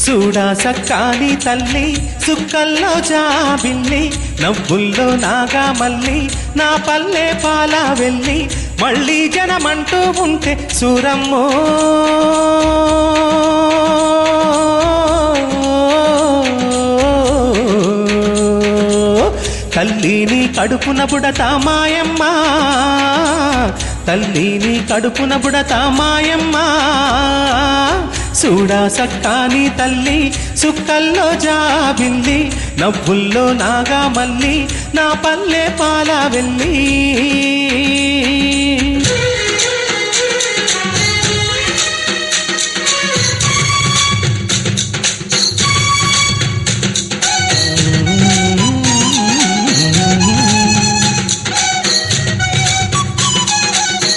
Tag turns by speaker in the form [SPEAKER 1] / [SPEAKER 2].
[SPEAKER 1] చూడా సక్కాని తల్లి సుక్కల్లో జాబిల్లి నవ్వుల్లో నాగా మల్లి నా పల్లె పాల వెళ్ళి మళ్ళీ జనమంటూ ఉంటే సూరమ్మో తల్లిని కడుపున బుడతా మాయమ్మ తల్లిని కడుపున బుడతా మాయమ్మ చూడా సక్కాని తల్లి సుక్కల్లో జాబిల్లి నవ్వుల్లో నాగా మల్లి నా పల్లె పాల వెళ్ళి